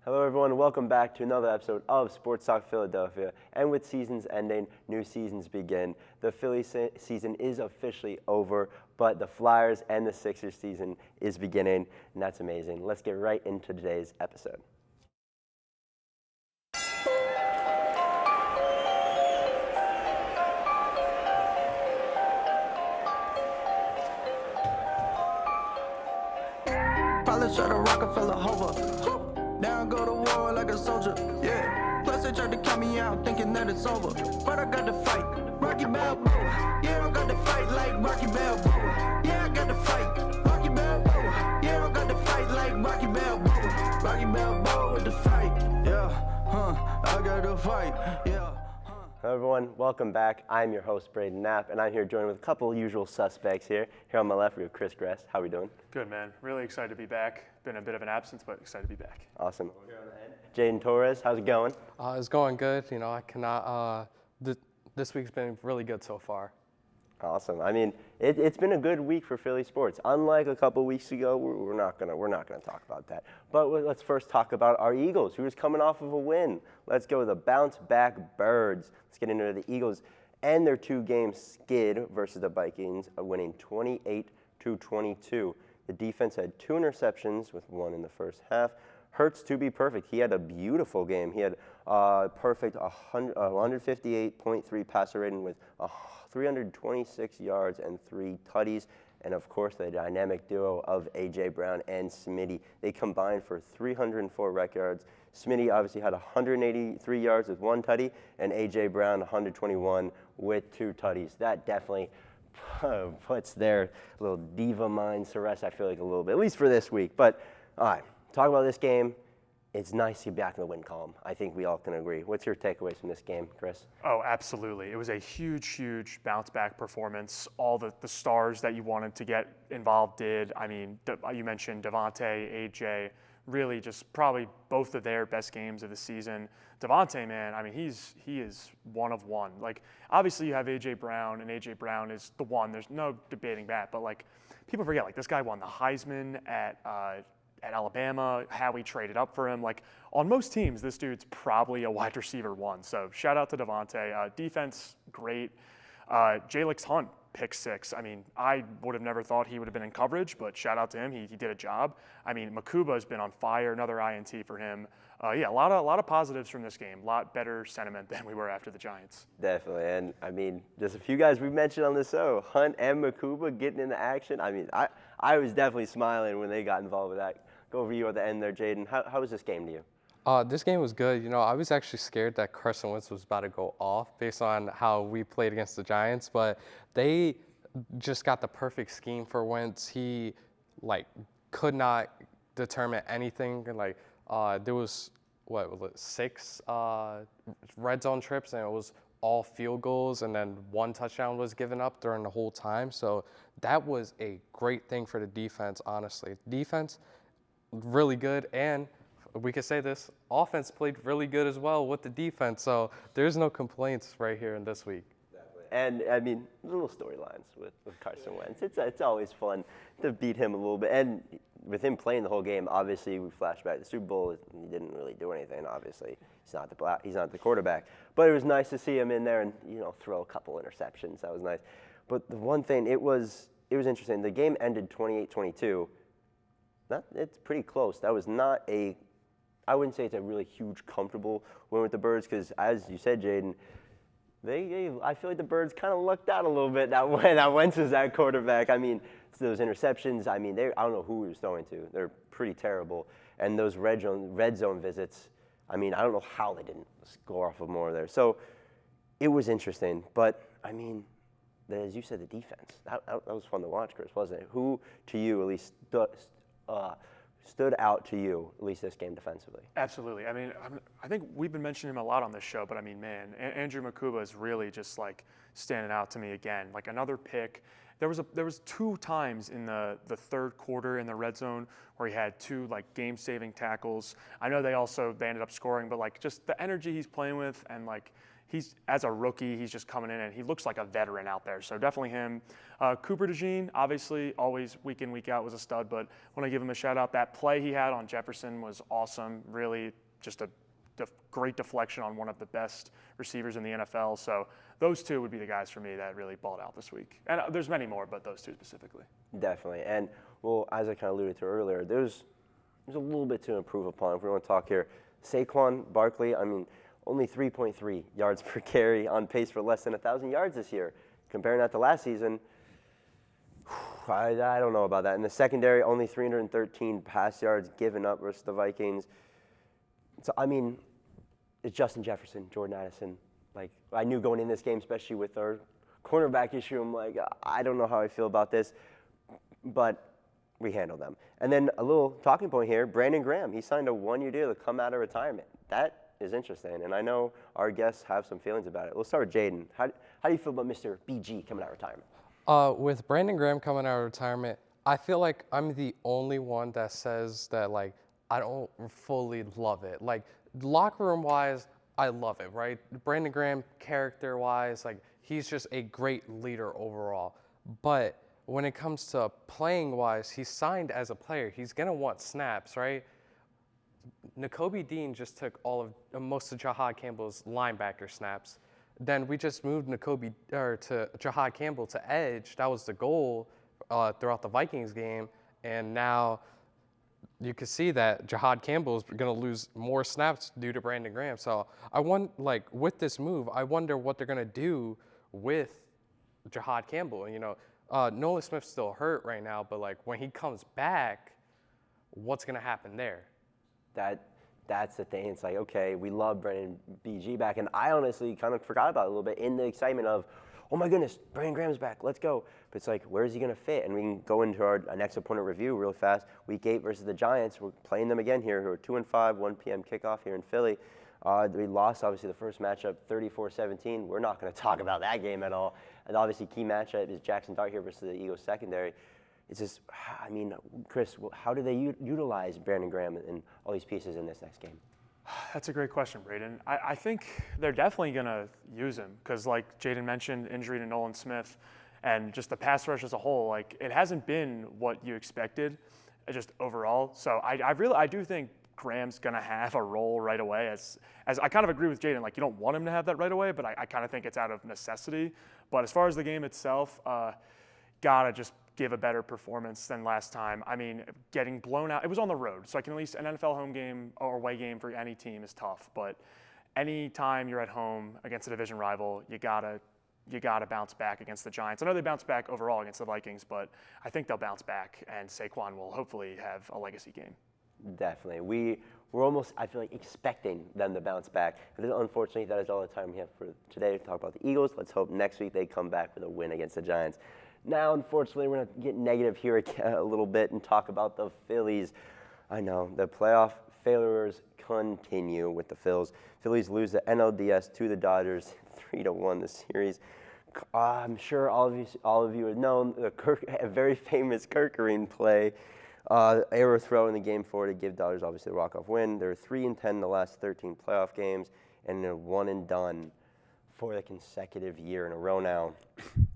Hello everyone, welcome back to another episode of SportsTalk Philadelphia. And with seasons ending, new seasons begin. The Philly season is officially over, but the Flyers and the Sixers season is beginning, and that's amazing. Let's get right into today's episode. Probably shot a Rockefeller hover. Down go to war like a soldier, yeah. Plus they tried to count me out thinking that it's over. But I got to fight, Rocky Balboa. Yeah, I got to fight like Rocky Balboa. Yeah, I got to fight, Rocky Balboa. Yeah, I got to fight like Rocky Balboa. Rocky Balboa with the fight, yeah, I got to fight, yeah. Hello everyone, welcome back. I'm your host, Braden Knapp, and I'm here joined with a couple usual suspects here. Here on my left, we have Chris Gress. How are we doing? Good, man. Really excited to be back. Been a bit of an absence, but excited to be back. Awesome. Jaden Torres, how's it going? It's going good. You know, I cannot. This week's been really good so far. Awesome. I mean, it's been a good week for Philly sports. Unlike a couple weeks ago, we're not gonna talk about that. But let's first talk about our Eagles, who is coming off of a win. Let's go with the bounce back Birds. Let's get into the Eagles and their two-game skid versus the Vikings, winning 28-22. The defense had 2 interceptions with 1 in the first half. Hurts to be perfect. He had a beautiful game. He had perfect 158.3 passer rating with 326 yards and 3 tutties. And of course, the dynamic duo of A.J. Brown and Smitty. They combined for 304 rec yards. Smitty obviously had 183 yards with 1 tutty, and A.J. Brown 121 with 2 tutties. That definitely puts their little diva minds to rest, I feel like, a little bit, at least for this week. But all right, talk about this game. It's nice to be back in the win column. I think we all can agree. What's your takeaways from this game, Chris? Oh, absolutely. It was a huge bounce-back performance. All the stars that you wanted to get involved did. I mean, you mentioned Devontae, AJ, really just probably both of their best games of the season. Devontae, man, I mean, he is one of one. Like, obviously you have A.J. Brown, and A.J. Brown is the one. There's no debating that. But, like, people forget, like, this guy won the Heisman at Alabama, how he traded up for him. Like, on most teams, this dude's probably a wide receiver 1. So shout out to Devontae. Defense, great. Jalix Hunt, pick 6. I mean, I would have never thought he would have been in coverage, but shout out to him. He did a job. I mean, Makuba's been on fire, another INT for him. Yeah, a lot of positives from this game. A lot better sentiment than we were after the Giants. Definitely, and I mean, there's a few guys we've mentioned on this show, Hunt and Makuba getting into action. I mean, I was definitely smiling when they got involved with that. Go over you at the end there, Jaden. How was this game to you? This game was good. You know, I was actually scared that Carson Wentz was about to go off based on how we played against the Giants, but they just got the perfect scheme for Wentz. He, could not determine anything. Like, there was, 6 red zone trips, and it was all field goals, and then 1 touchdown was given up during the whole time. So that was a great thing for the defense, honestly. Defense, really good, and we could say this, offense played really good as well with the defense, so there's no complaints right here in this week. Definitely. And, I mean, little storylines with Carson Wentz. It's always fun to beat him a little bit. And with him playing the whole game, obviously, we flash back to the Super Bowl. He didn't really do anything, obviously. He's not the quarterback. But it was nice to see him in there and, throw a couple interceptions. That was nice. But the one thing, it was interesting. The game ended 28-22. It's pretty close. That was not I wouldn't say it's a really huge, comfortable win with the Birds because, as you said, Jaden, I feel like the Birds kind of lucked out a little bit that Wentz was that quarterback. I mean, those interceptions, I mean, I don't know who he was throwing to. They're pretty terrible. And those red zone visits, I mean, I don't know how they didn't score off of more there. So it was interesting. But, I mean, as you said, the defense, that was fun to watch, Chris, wasn't it? Who, to you, at least, stood out to you, at least this game defensively? Absolutely. I mean, I think we've been mentioning him a lot on this show, but I mean, man, Andrew Makuba is really just like standing out to me again. Like another pick. There was 2 times in the third quarter in the red zone where he had 2 like game-saving tackles. I know they ended up scoring, but like just the energy he's playing with and like he's as a rookie, he's just coming in and he looks like a veteran out there. So definitely him. Cooper DeJean, obviously, always week in, week out was a stud, but I want to give him a shout out. That play he had on Jefferson was awesome. Really just a great deflection on one of the best receivers in the NFL. So those two would be the guys for me that really balled out this week. And there's many more, but those two specifically. Definitely. And, well, as I kind of alluded to earlier, there's a little bit to improve upon. If we want to talk here, Saquon Barkley, I mean, only 3.3 yards per carry, on pace for less than 1,000 yards this year. Comparing that to last season, I don't know about that. In the secondary, only 313 pass yards given up versus the Vikings. So, I mean, it's Justin Jefferson, Jordan Addison. Like, I knew going in this game, especially with our cornerback issue, I'm like, I don't know how I feel about this, but we handled them. And then a little talking point here, Brandon Graham, he signed a one-year deal to come out of retirement. That is interesting, and I know our guests have some feelings about it. We'll start with Jaden. How do you feel about Mr. BG coming out of retirement? With Brandon Graham coming out of retirement, I feel like I'm the only one that says that, like, I don't fully love it. Like, locker room wise, I love it, right? Brandon Graham, character wise, like, he's just a great leader overall. But when it comes to playing wise, he's signed as a player. He's going to want snaps, right? Nakobe Dean just took most of Jahad Campbell's linebacker snaps. Then we just moved to Jahad Campbell to edge. That was the goal throughout the Vikings game. And now you can see that Jahad Campbell is going to lose more snaps due to Brandon Graham. So with this move, I wonder what they're going to do with Jahad Campbell. You know, Nolan Smith's still hurt right now, but like when he comes back, what's going to happen there? That's the thing. It's like, okay, we love Brandon BG back, and I honestly kind of forgot about it a little bit in the excitement of, oh my goodness, Brandon Graham's back, let's go. But it's like, where is he going to fit? And we can go into our next opponent review real fast. Week 8 versus the Giants. We're playing them again here, who are 2-5, 1 p.m. kickoff here in Philly. We lost, obviously, the first matchup 34-17. We're not going to talk about that game at all. And obviously, key matchup is Jackson Dart here versus the Eagles secondary. It's just, I mean, Chris, how do they utilize Brandon Graham and all these pieces in this next game? That's a great question, Braden. I think they're definitely going to use him because, like Jaden mentioned, injury to Nolan Smith and just the pass rush as a whole, like it hasn't been what you expected just overall. So I do think Graham's going to have a role right away. As I kind of agree with Jaden, like you don't want him to have that right away, but I kind of think it's out of necessity. But as far as the game itself, gotta just give a better performance than last time. I mean, getting blown out, it was on the road, so I can at least, an NFL home game or away game for any team is tough, but any time you're at home against a division rival, you gotta bounce back against the Giants. I know they bounced back overall against the Vikings, but I think they'll bounce back, and Saquon will hopefully have a legacy game. Definitely. We're almost, I feel like, expecting them to bounce back. But unfortunately, that is all the time we have for today to talk about the Eagles. Let's hope next week they come back with a win against the Giants. Now, unfortunately, we're going to get negative here again a little bit and talk about the Phillies. I know, the playoff failures continue with the Phils. Phillies lose the NLDS to the Dodgers 3-1 the series. I'm sure all of you have known a very famous Kirkering play. Arrow throw in the game 4 to give Dodgers obviously the walk-off win. They're 3-10 in the last 13 playoff games, and they're 1-done for the consecutive year in a row now.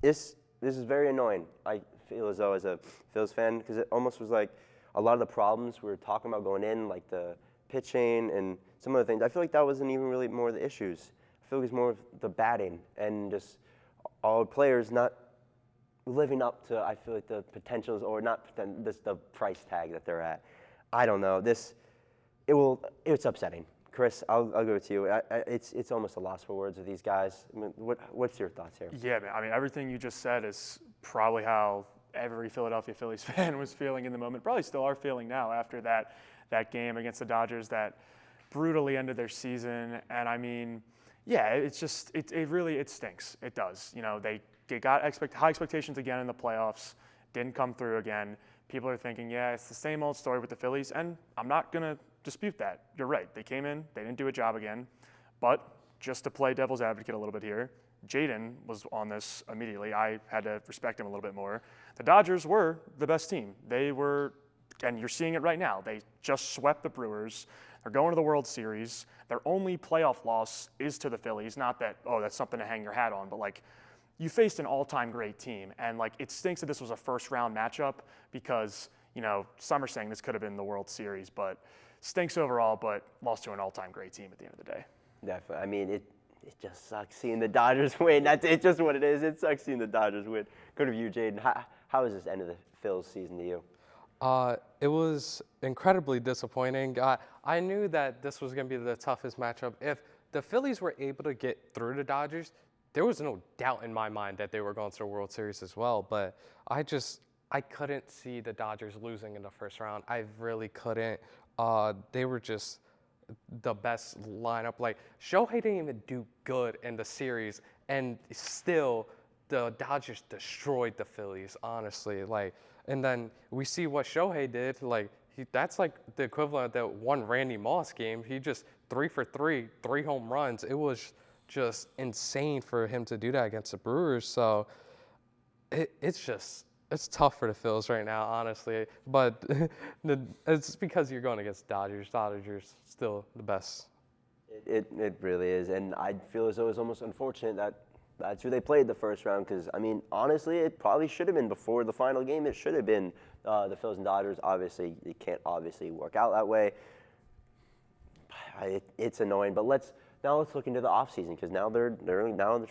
This is very annoying. I feel as though as a Phils fan, because it almost was like a lot of the problems we were talking about going in, like the pitching and some of the things. I feel like that wasn't even really more of the issues. I feel like it's more of the batting and just all players not living up to, I feel like, the potentials or not the price tag that they're at. I don't know. It's upsetting. Chris, I'll go with you. It's almost a loss for words with these guys. I mean, what's your thoughts here? Yeah, man. I mean, everything you just said is probably how every Philadelphia Phillies fan was feeling in the moment. Probably still are feeling now after that game against the Dodgers that brutally ended their season. And I mean, yeah, it's just it really stinks. It does. You know, they got high expectations again in the playoffs, didn't come through again. People are thinking, yeah, it's the same old story with the Phillies, and I'm not gonna dispute that. You're right. They came in, they didn't do a job again. But just to play devil's advocate a little bit here, Jaden was on this immediately. I had to respect him a little bit more. The Dodgers were the best team. They were, and you're seeing it right now. They just swept the Brewers. They're going to the World Series. Their only playoff loss is to the Phillies. Not that, oh, that's something to hang your hat on, but like, you faced an all-time great team, and like, it stinks that this was a first-round matchup because, you know, some are saying this could have been the World Series, but stinks overall, but lost to an all-time great team at the end of the day. Definitely. I mean, it just sucks seeing the Dodgers win. It's just what it is. It sucks seeing the Dodgers win. Go to you, Jaden. How was this end of the Phils season to you? It was incredibly disappointing. I knew that this was going to be the toughest matchup. If the Phillies were able to get through the Dodgers, there was no doubt in my mind that they were going to the World Series as well. But I couldn't see the Dodgers losing in the first round. I really couldn't. They were just the best lineup. Like, Shohei didn't even do good in the series, and still the Dodgers destroyed the Phillies, honestly. Like, and then we see what Shohei did. Like, that's like the equivalent of that one Randy Moss game. He just 3 for 3, 3 home runs. It was just insane for him to do that against the Brewers. So it's tough for the Phils right now, honestly. But it's because you're going against the Dodgers. Dodgers still the best. It really is, and I feel as though it's almost unfortunate that that's who they played the first round, because, I mean, honestly, it probably should have been before the final game. It should have been the Phils and Dodgers. Obviously, it can't obviously work out that way. It's annoying, but let's look into the offseason, because now they're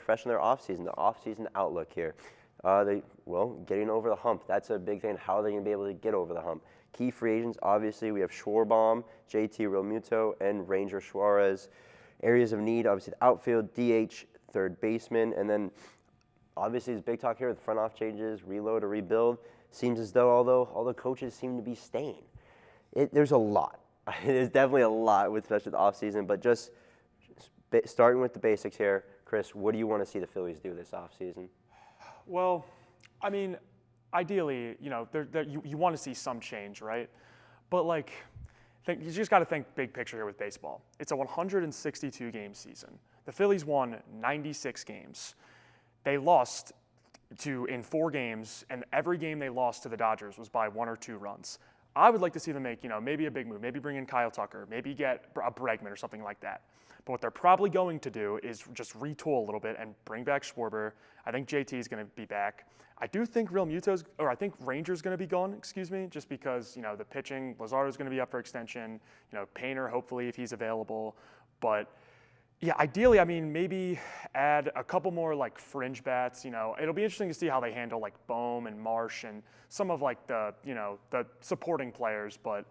fresh in their offseason, the offseason outlook here. Getting over the hump. That's a big thing. How are they going to be able to get over the hump? Key free agents, obviously, we have Schwarbaum, JT Realmuto, and Ranger Suarez. Areas of need, obviously, the outfield, DH, third baseman, and then obviously there's big talk here with front off changes, reload or rebuild. Seems as though all the coaches seem to be staying. There's a lot. There's definitely a lot with especially the offseason, but just starting with the basics here, Chris, what do you want to see the Phillies do this offseason? Well, I mean, ideally, you know, you want to see some change, right? But like, you just got to think big picture here with baseball. It's a 162 game season. The Phillies won 96 games. They lost in 4 games, and every game they lost to the Dodgers was by 1 or 2 runs. I would like to see them make, you know, maybe a big move, maybe bring in Kyle Tucker, maybe get a Bregman or something like that. But what they're probably going to do is just retool a little bit and bring back Schwarber. I think JT is going to be back. I do think I think Ranger's going to be gone, just because, you know, the pitching, Lazardo's going to be up for extension, you know, Painter, hopefully, if he's available. But yeah, ideally, I mean, maybe add a couple more like fringe bats. You know, it'll be interesting to see how they handle like Bohm and Marsh and some of like the supporting players. But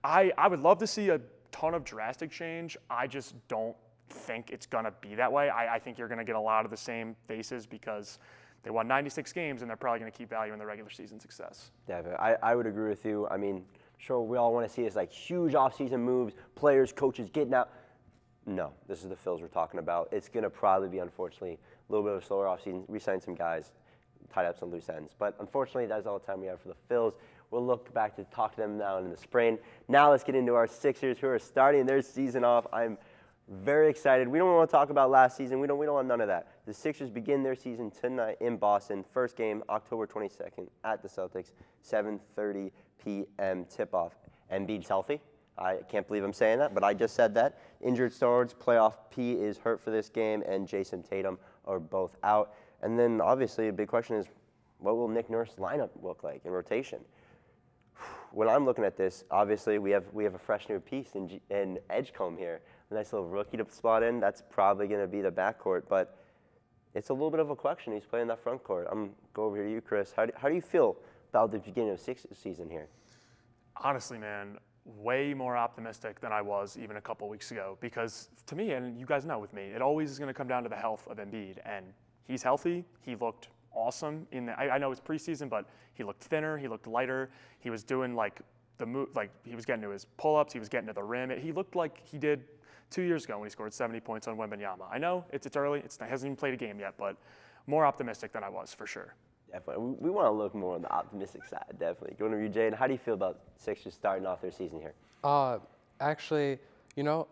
I would love to see a ton of drastic change. I just don't think it's gonna be that way. I think you're gonna get a lot of the same faces because they won 96 games and they're probably gonna keep valuing the regular season success. Definitely, I would agree with you. I mean, sure, we all want to see is like huge offseason moves, players, coaches getting out. No, this is the Phils we're talking about. It's going to probably be, unfortunately, a little bit of a slower offseason. We signed some guys, tied up some loose ends. But unfortunately, that's all the time we have for the Phils. We'll look back to talk to them now in the spring. Now let's get into our Sixers, who are starting their season off. I'm very excited. We don't want to talk about last season. We don't want none of that. The Sixers begin their season tonight in Boston. First game, October 22nd at the Celtics, 7:30 p.m. tip-off. Embiid's healthy. I can't believe I'm saying that, but I just said that. Injured stars, playoff P is hurt for this game, and Jason Tatum are both out. And then, obviously, a big question is, what will Nick Nurse's lineup look like in rotation? When I'm looking at this, obviously, we have a fresh new piece in Edgecombe here. A nice little rookie to slot in. That's probably going to be the backcourt, but it's a little bit of a question. He's playing that front court. I'm going to go over here to you, Chris. How do you feel about the beginning of Sixers season here? Honestly, man, way more optimistic than I was even a couple weeks ago, because to me, and you guys know with me, it always is going to come down to the health of Embiid, and he's healthy. He looked awesome I know it's preseason, but he looked thinner, he looked lighter. He was doing like the move, like he was getting to his pull-ups, he was getting to the rim. He looked like he did 2 years ago when he scored 70 points on Wembanyama. I know it's early, he hasn't even played a game yet, but more optimistic than I was for sure. Definitely. We want to look more on the optimistic side, definitely. Going to you, Jade, how do you feel about Sixers starting off their season here? Actually, you know,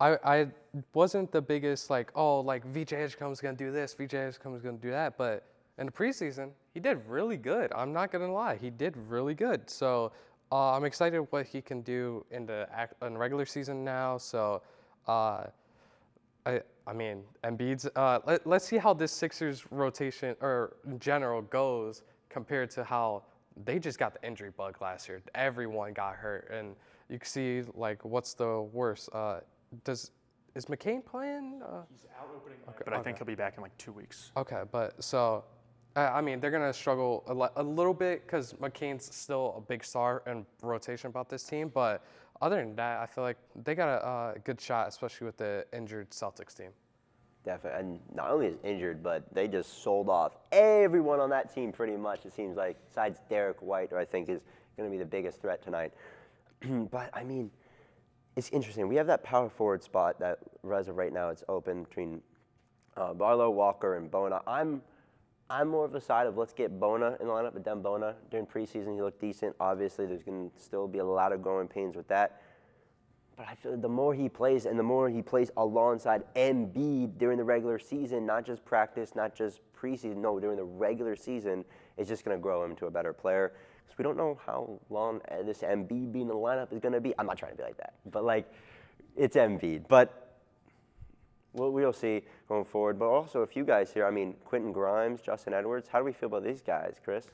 I wasn't the biggest VJ Edgecombe's going to do this, VJ Edgecombe's going to do that, but in the preseason, he did really good. I'm not going to lie. He did really good. So I'm excited what he can do in the regular season now. So, I mean, Embiid's. Let's see how this Sixers rotation or in general goes compared to how they just got the injury bug last year. Everyone got hurt, and you can see like what's the worst. Is McCain playing? He's out opening night, but I think he'll be back in like 2 weeks. Okay, but so, I mean, they're gonna struggle a little bit because McCain's still a big star in rotation about this team. But other than that, I feel like they got a good shot, especially with the injured Celtics team. Definitely, and not only is injured, but they just sold off everyone on that team pretty much. It seems like, besides Derek White, who I think is going to be the biggest threat tonight. But I mean, it's interesting. We have that power forward spot that, as of right now, it's open between Barlow, Walker, and Bona. I'm more of the side of let's get Bona in the lineup. Adem Bona during preseason, he looked decent. Obviously, there's going to still be a lot of growing pains with that. But I feel like the more he plays and the more he plays alongside Embiid during the regular season, not just practice, not just preseason, no, during the regular season, it's just going to grow him into a better player. Because we don't know how long this Embiid being in the lineup is going to be. I'm not trying to be like that, but like, it's Embiid. But we'll see going forward. But also a few guys here. I mean, Quentin Grimes, Justin Edwards. How do we feel about these guys, Chris?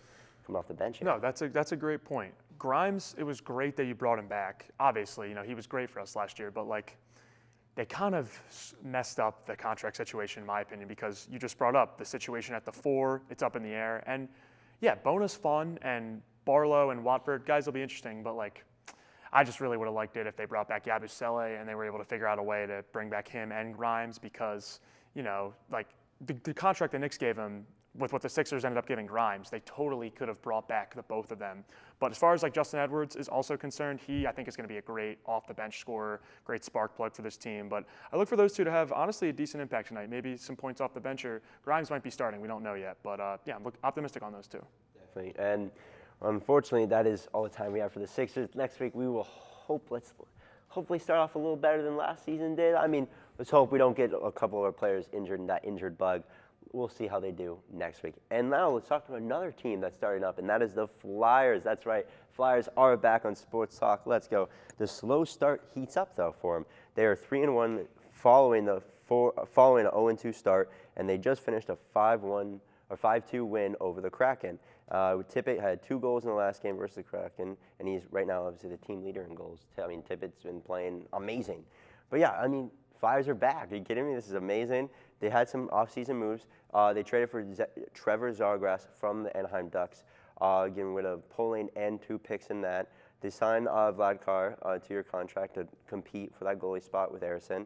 Coming off the bench here. No, that's a great point. Grimes, it was great that you brought him back. Obviously, you know, he was great for us last year, but like, they kind of messed up the contract situation, in my opinion, because you just brought up the situation at the 4, it's up in the air. And yeah, Bona's fun, and Barlow and Watford, guys will be interesting, but like, I just really would have liked it if they brought back Yabusele and they were able to figure out a way to bring back him and Grimes because, you know, like the contract the Knicks gave him with what the Sixers ended up giving Grimes, they totally could have brought back the both of them. But as far as like Justin Edwards is also concerned, I think is going to be a great off the bench scorer, great spark plug for this team. But I look for those two to have honestly a decent impact tonight. Maybe some points off the bench, or Grimes might be starting. We don't know yet, but yeah, I'm optimistic on those two. Definitely, and unfortunately, that is all the time we have for the Sixers. Next week, we will hopefully start off a little better than last season did. I mean, let's hope we don't get a couple of our players injured in that injured bug. We'll see how they do next week. And now let's talk about another team that's starting up, and that is the Flyers. That's right. Flyers are back on Sports Talk. Let's go. The slow start heats up, though, for them. They are 3-1 following an 0-2 start, and they just finished a 5-1 or 5-2 win over the Kraken. Tippett had 2 goals in the last game versus the Kraken, and he's right now obviously the team leader in goals. I mean, Tippett's been playing amazing. But yeah, I mean, Flyers are back. Are you kidding me? This is amazing. They had some offseason moves. They traded for Trevor Zargrass from the Anaheim Ducks, getting rid of Poling and 2 picks in that. They signed Vlad Carr to 2-year contract to compete for that goalie spot with Harrison.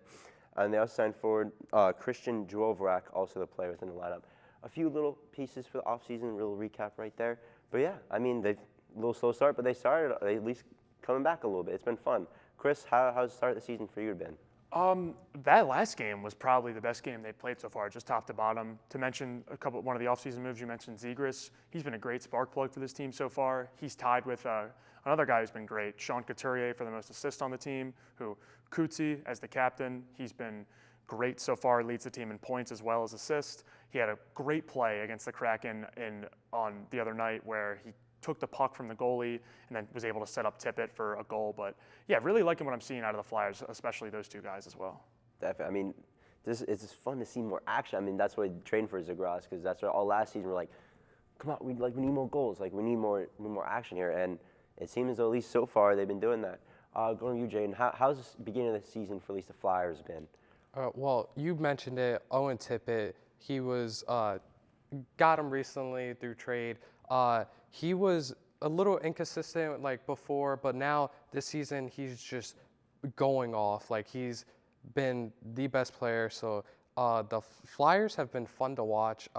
And they also signed forward Christian Dvorak, also to play within the lineup. A few little pieces for the offseason, real recap right there. But yeah, I mean, they've a little slow start, but they started at least coming back a little bit. It's been fun. Chris, how's the start of the season for you been? That last game was probably the best game they've played so far, just top to bottom. To mention one of the offseason moves you mentioned, Zegras. He's been a great spark plug for this team so far. He's tied with another guy who's been great, Sean Couturier, for the most assists on the team. Coutsie as the captain, he's been great so far. Leads the team in points as well as assists. He had a great play against the Kraken on the other night where he took the puck from the goalie and then was able to set up Tippett for a goal. But yeah, really liking what I'm seeing out of the Flyers, especially those 2 guys as well. Definitely. I mean, it's just fun to see more action. I mean, that's why trading for Zegras, because that's why all last season we're like, come on, we need more goals. Like, we need more action here. And it seems as though at least so far they've been doing that. Going to you, Jaden, how's the beginning of the season for at least the Flyers been? Well, you mentioned it. Owen Tippett, he was got him recently through trade. He was a little inconsistent like before, but now this season he's just going off. Like, he's been the best player. So the Flyers have been fun to watch.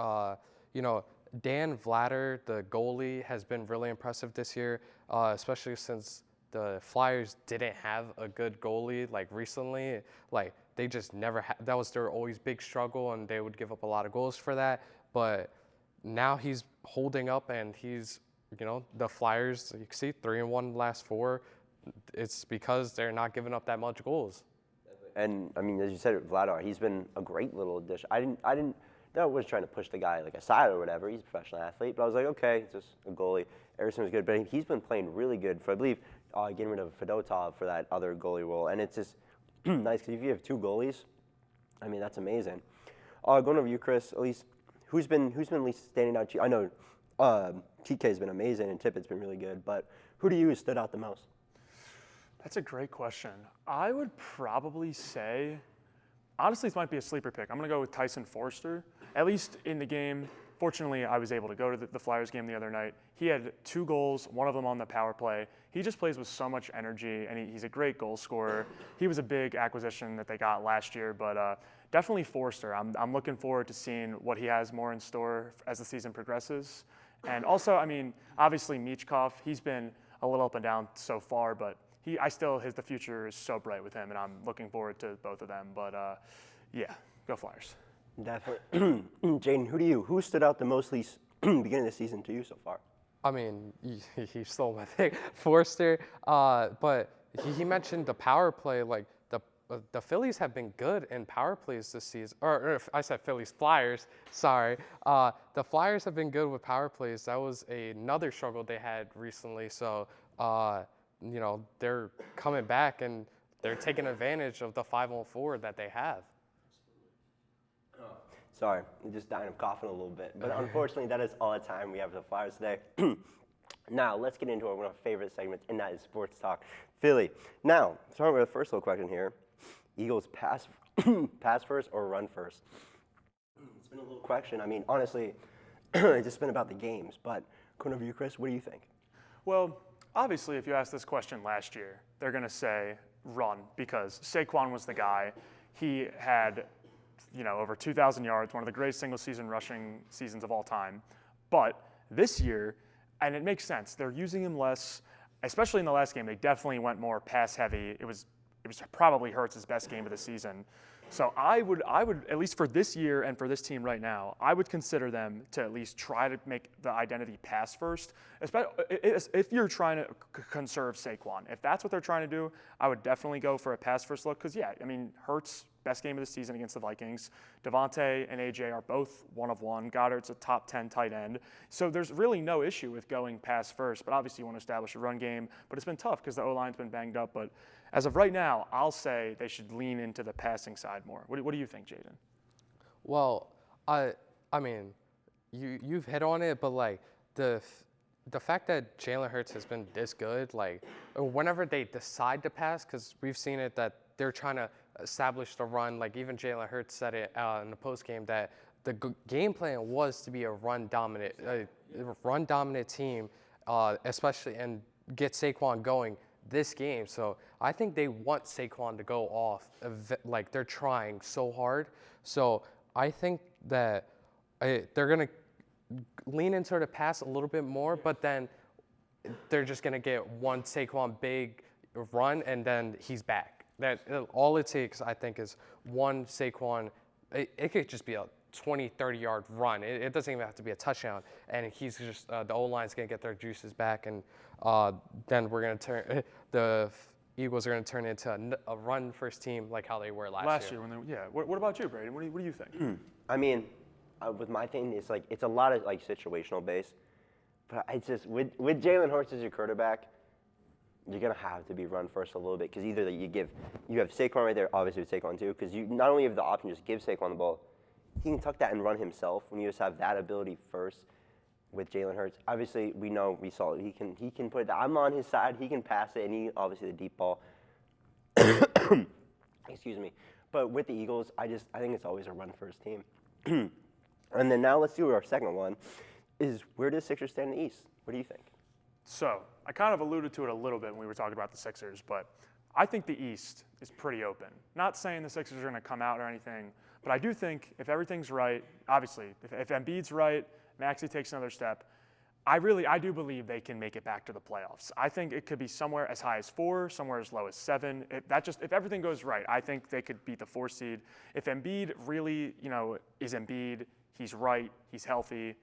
You know, Dan Vladar, the goalie, has been really impressive this year, especially since the Flyers didn't have a good goalie like recently. Like, they just never that was their always big struggle, and they would give up a lot of goals for that. But now he's holding up, and he's, you know, the Flyers, you can see 3-1 last 4. It's because they're not giving up that much goals. And I mean, as you said, Vladar, he's been a great little addition. I didn't I wasn't trying to push the guy like aside or whatever. He's a professional athlete, but I was like, okay, it's just a goalie. Eriksson was good, but he's been playing really good for, I believe, getting rid of Fedotov for that other goalie role, and it's just nice because if you have 2 goalies, I mean that's amazing. Going over you, Chris, at least who's been at least standing out to you? I know TK's been amazing and Tippett's been really good, but who do you stood out the most? That's a great question. I would probably say, honestly, this might be a sleeper pick. I'm going to go with Tyson Forster, at least in the game. Fortunately, I was able to go to the Flyers game the other night. He had 2 goals, one of them on the power play. He just plays with so much energy, and he's a great goal scorer. He was a big acquisition that they got last year, but definitely Forster. I'm looking forward to seeing what he has more in store as the season progresses. And also, I mean, obviously Michkov, he's been a little up and down so far, but the future is so bright with him, and I'm looking forward to both of them. But yeah, go Flyers. Definitely. Jaden, who stood out the most least beginning of the season to you so far? I mean, he stole my pick, Forster. But he mentioned the power play. Like the Phillies have been good in power plays this season. Or if I said Phillies, Flyers. Sorry. The Flyers have been good with power plays. That was another struggle they had recently. So they're coming back and they're taking advantage of the 5-on-4 that they have. Sorry, I'm just dying of coughing a little bit. But unfortunately, that is all the time we have for the Flyers today. Now, let's get into one of our favorite segments, and that is Sports Talk Philly. Now, starting with the first little question here. Eagles pass first or run first? It's been a little question. I mean, honestly, it's just been about the games. But going over you, Chris, what do you think? Well, obviously, if you asked this question last year, they're going to say run because Saquon was the guy. He had over 2,000 yards, one of the greatest single-season rushing seasons of all time. But this year, and it makes sense, they're using him less, especially in the last game. They definitely went more pass-heavy. It was probably Hurts' best game of the season. So I would, at least for this year and for this team right now, I would consider them to at least try to make the identity pass first, especially if you're trying to conserve Saquon. If that's what they're trying to do, I would definitely go for a pass first look because, yeah, I mean, Hurts, best game of the season against the Vikings. Devontae and AJ are both 1 of 1. Goddard's a top 10 tight end. So there's really no issue with going pass first, but obviously you want to establish a run game. But it's been tough because the O-line's been banged up. But as of right now, I'll say they should lean into the passing side more. What do you think, Jaden? Well, I mean, you've hit on it, but like the fact that Jalen Hurts has been this good, like whenever they decide to pass, because we've seen it that they're trying to establish the run. Like even Jalen Hurts said it in the post game that the game plan was to be a run dominant team, especially and get Saquon going this game. So I think they want Saquon to go off. Like they're trying so hard. So I think that they're gonna lean into the pass a little bit more, but then they're just gonna get one Saquon big run and then he's back. That all it takes, I think, is one Saquon. It could just be a 20, 30-yard run. It doesn't even have to be a touchdown. And he's just the O-line's going to get their juices back, and then we're going to the Eagles are going to turn into a run-first team like how they were last year. What about you, Braden? What do you think? I mean, with my thing, it's a lot of situational based. But it's just with Jalen Hurts as your quarterback, you're going to have to be run first a little bit because either you have Saquon right there, obviously with Saquon too, because you not only have the option to just give Saquon the ball, he can tuck that and run himself when you just have that ability first with Jalen Hurts. Obviously, we saw it. He can put it. I'm on his side. He can pass it, and he obviously the deep ball. Excuse me. But with the Eagles, I think it's always a run first team. And then now let's do our second one. Is where does Sixers stand in the East? What do you think? So I kind of alluded to it a little bit when we were talking about the Sixers, but I think the East is pretty open. Not saying the Sixers are going to come out or anything, but I do think if everything's right, obviously, if Embiid's right, Maxey takes another step, I do believe they can make it back to the playoffs. I think it could be somewhere as high as 4, somewhere as low as 7. If everything goes right, I think they could beat the 4 seed. If Embiid really, is Embiid, he's right, he's healthy.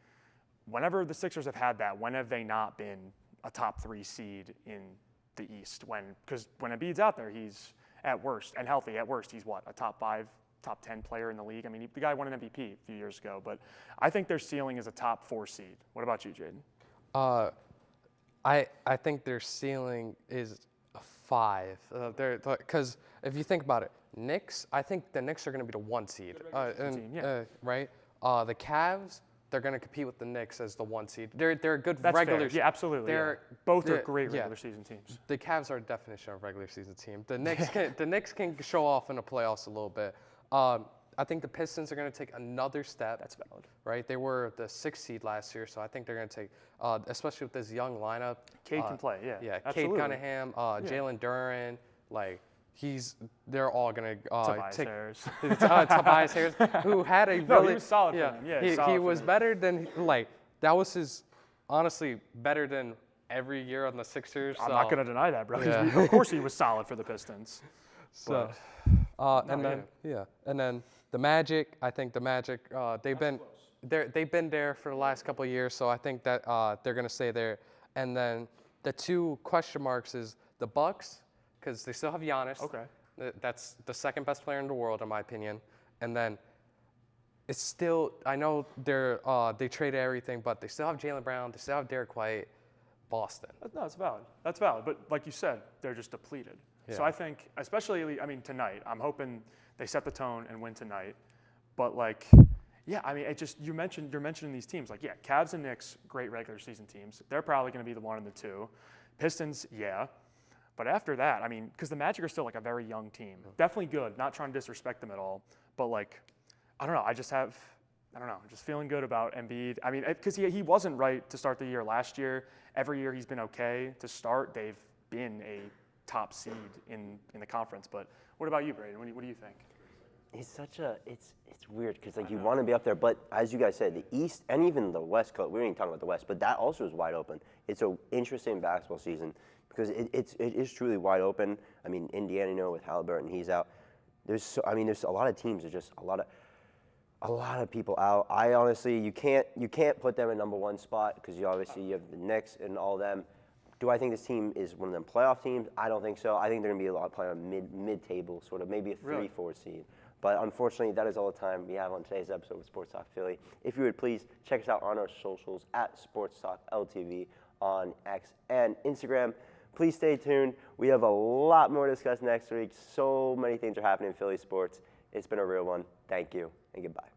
Whenever the Sixers have had that, when have they not been a top 3 seed in the East? Because when Embiid's out there, he's at worst, and healthy at worst, he's what, a top 5 top 10 player in the league. I mean, the guy won an MVP a few years ago, but I think their ceiling is a top 4 seed. What about you, Jaden? I think their ceiling is a 5. Because if you think about it, Knicks, I think the Knicks are going to be the 1 seed. Right? The Cavs, they're going to compete with the Knicks as the 1 seed. They're a good That's regular. fair. Yeah, absolutely. Both are great regular season teams. The Cavs are a definition of regular season team. The Knicks can show off in the playoffs a little bit. I think the Pistons are going to take another step. That's valid. Right? They were the 6th seed last year, so I think they're going to take, especially with this young lineup. Cade can play, yeah. Yeah, absolutely. Cade Cunningham, Jalen Duren, they're all going to Tobias take Harris. Tobias Harris, who had a No, he was solid for them. Yeah, he was better than, that was his, honestly, better than every year on the Sixers. I'm not going to deny that, bro. Yeah. Of course he was solid for the Pistons. So, and then the Magic. I think the Magic. They've been there for the last couple of years, so I think that they're gonna stay there. And then the 2 question marks is the Bucks, because they still have Giannis. Okay. That's the 2nd best player in the world, in my opinion. And then it's still, I know they traded everything, but they still have Jaylen Brown. They still have Derek White. Boston. No, it's valid. That's valid. But like you said, they're just depleted. Yeah. So I think, especially, tonight, I'm hoping they set the tone and win tonight. But it just, you're mentioning these teams. Cavs and Knicks, great regular season teams. They're probably going to be the 1 and the 2. Pistons, yeah. But after that, because the Magic are still a very young team. Definitely good. Not trying to disrespect them at all. But I don't know. I'm just feeling good about Embiid. Because he wasn't right to start the year last year. Every year he's been okay to start. They've been a top seed in the conference. But what about you, Braden? What do you think? It's it's weird because you want to be up there, but as you guys said, the East and even the West Coast, we weren't even talking about the West, but that also is wide open. It's an interesting basketball season because it is truly wide open. Indiana, with Halliburton, he's out. There's a lot of teams. There's just a lot of people out. I honestly, you can't put them in number 1 spot because you have the Knicks and all them. Do I think this team is one of them playoff teams? I don't think so. I think they're going to be a lot playing on mid-table, sort of maybe a 3-4 seed. But unfortunately, that is all the time we have on today's episode of Sports Talk Philly. If you would please check us out on our socials at Sports Talk LTV on X and Instagram. Please stay tuned. We have a lot more to discuss next week. So many things are happening in Philly sports. It's been a real one. Thank you and goodbye.